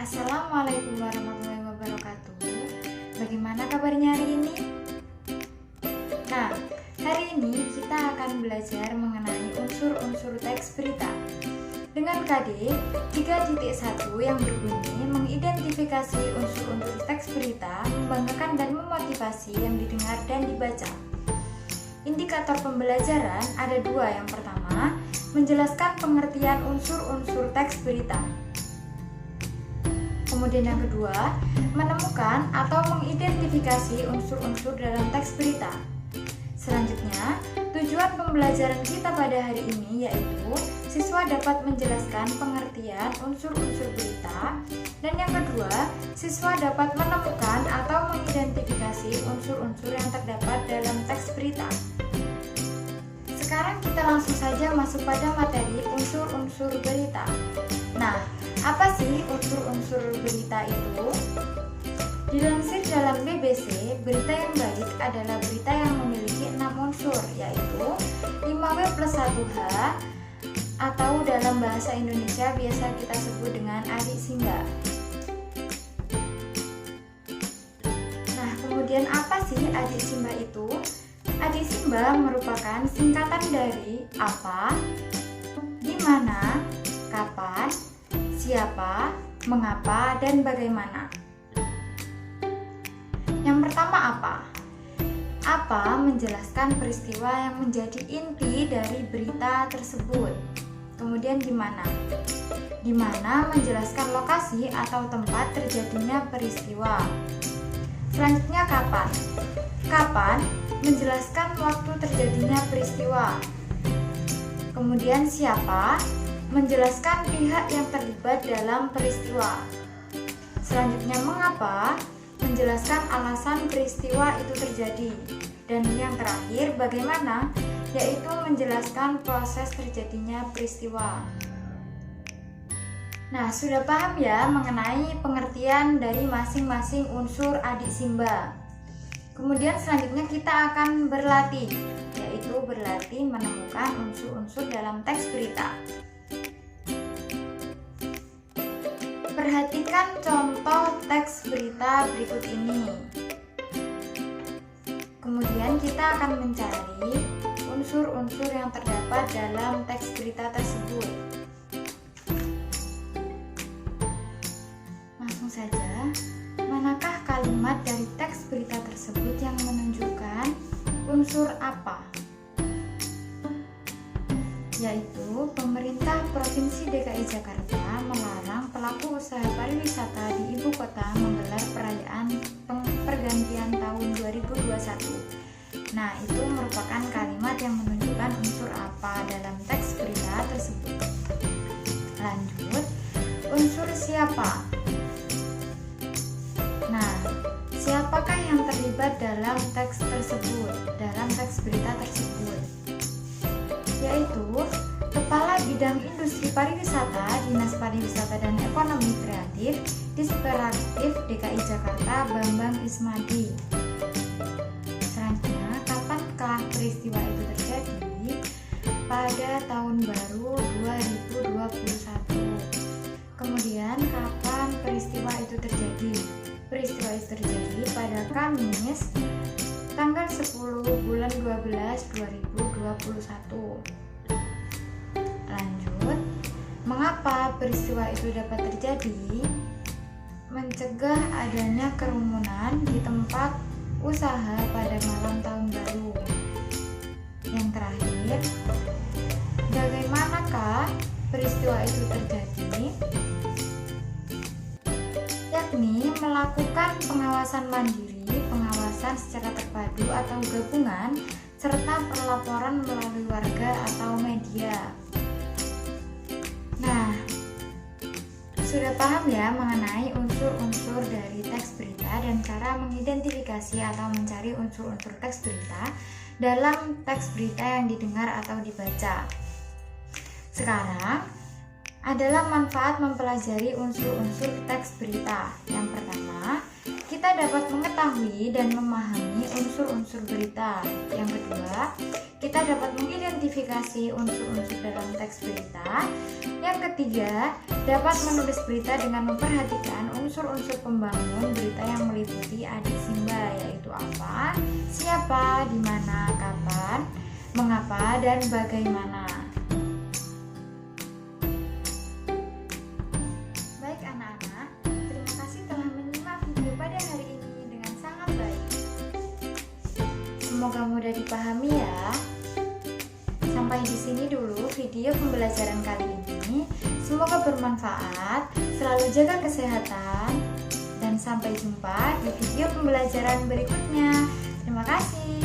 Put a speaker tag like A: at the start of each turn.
A: Assalamualaikum warahmatullahi wabarakatuh. Bagaimana kabarnya hari ini? Nah, hari ini kita akan belajar mengenai unsur-unsur teks berita dengan KD 3.1 yang berbunyi mengidentifikasi unsur-unsur teks berita, membanggakan dan memotivasi yang didengar dan dibaca. Indikator pembelajaran ada dua. Yang pertama, menjelaskan pengertian unsur-unsur teks berita. Kemudian yang kedua, menemukan atau mengidentifikasi unsur-unsur dalam teks berita. Selanjutnya, tujuan pembelajaran kita pada hari ini yaitu siswa dapat menjelaskan pengertian unsur-unsur berita, dan yang kedua, siswa dapat menemukan atau mengidentifikasi unsur-unsur yang terdapat dalam teks berita. Sekarang kita langsung saja masuk pada materi unsur-unsur berita. Nah, apa sih unsur-unsur berita itu? Dilansir dalam BBC, berita yang baik adalah berita yang memiliki 6 unsur, yaitu 5W plus 1H, atau dalam bahasa Indonesia biasa kita sebut dengan adik simba. Nah, kemudian apa sih adik simba itu? Adik simba merupakan singkatan dari apa, di mana, kapan, siapa, mengapa, dan bagaimana. Yang pertama apa? Apa menjelaskan peristiwa yang menjadi inti dari berita tersebut. Kemudian di mana? Di mana menjelaskan lokasi atau tempat terjadinya peristiwa. Selanjutnya kapan? Kapan menjelaskan waktu terjadinya peristiwa. Kemudian siapa? Menjelaskan pihak yang terlibat dalam peristiwa. Selanjutnya mengapa? Menjelaskan alasan peristiwa itu terjadi. Dan yang terakhir bagaimana? Yaitu menjelaskan proses terjadinya peristiwa. Nah, sudah paham ya mengenai pengertian dari masing-masing unsur adik simba. Kemudian selanjutnya kita akan berlatih, yaitu berlatih menemukan unsur-unsur dalam teks berita. Perhatikan contoh teks berita berikut ini. Kemudian kita akan mencari unsur-unsur yang terdapat dalam teks berita tersebut. Langsung saja, manakah kalimat dari teks berita tersebut yang menunjukkan unsur apa? Yaitu pemerintah Provinsi DKI Jakarta melarang pelaku usaha pariwisata di ibu kota menggelar perayaan pergantian tahun 2021. Nah, itu merupakan kalimat yang menunjukkan unsur apa dalam teks berita tersebut. Lanjut, unsur siapa. Nah, siapakah yang terlibat dalam teks tersebut, dalam teks berita tersebut? Yaitu Kepala Bidang Industri Pariwisata, Dinas Pariwisata dan Ekonomi Kreatif, Disperatif DKI Jakarta, Bambang Ismadi. Selanjutnya, kapankah peristiwa itu terjadi? Pada tahun baru 2021. Kemudian, kapan peristiwa itu terjadi? Peristiwa itu terjadi pada Kamis tanggal 10 bulan 12 2021. Lanjut, mengapa peristiwa itu dapat terjadi? Mencegah adanya kerumunan di tempat usaha pada malam tahun baru. Yang terakhir, bagaimanakah peristiwa itu terjadi? Yakni melakukan pengawasan mandiri, pengawasan secara terpadu atau gabungan, serta pelaporan melalui warga atau media. Nah, sudah paham ya mengenai unsur-unsur dari teks berita dan cara mengidentifikasi atau mencari unsur-unsur teks berita dalam teks berita yang didengar atau dibaca. Sekarang adalah manfaat mempelajari unsur-unsur teks berita. Yang pertama, kita dapat mengetahui dan memahami unsur-unsur berita. Yang kedua, kita dapat mengidentifikasi unsur-unsur dalam teks berita. Yang ketiga, Dapat menulis berita dengan memperhatikan unsur-unsur pembangun berita yang meliputi adisimba, yaitu apa, siapa, di mana, kapan, mengapa, dan bagaimana. Baik anak-anak, terima kasih telah menyimak video pada hari ini dengan sangat baik. Semoga mudah dipahami ya. Sampai di sini dulu video pembelajaran kali ini. Semoga bermanfaat, selalu jaga kesehatan, dan sampai jumpa di video pembelajaran berikutnya. Terima kasih.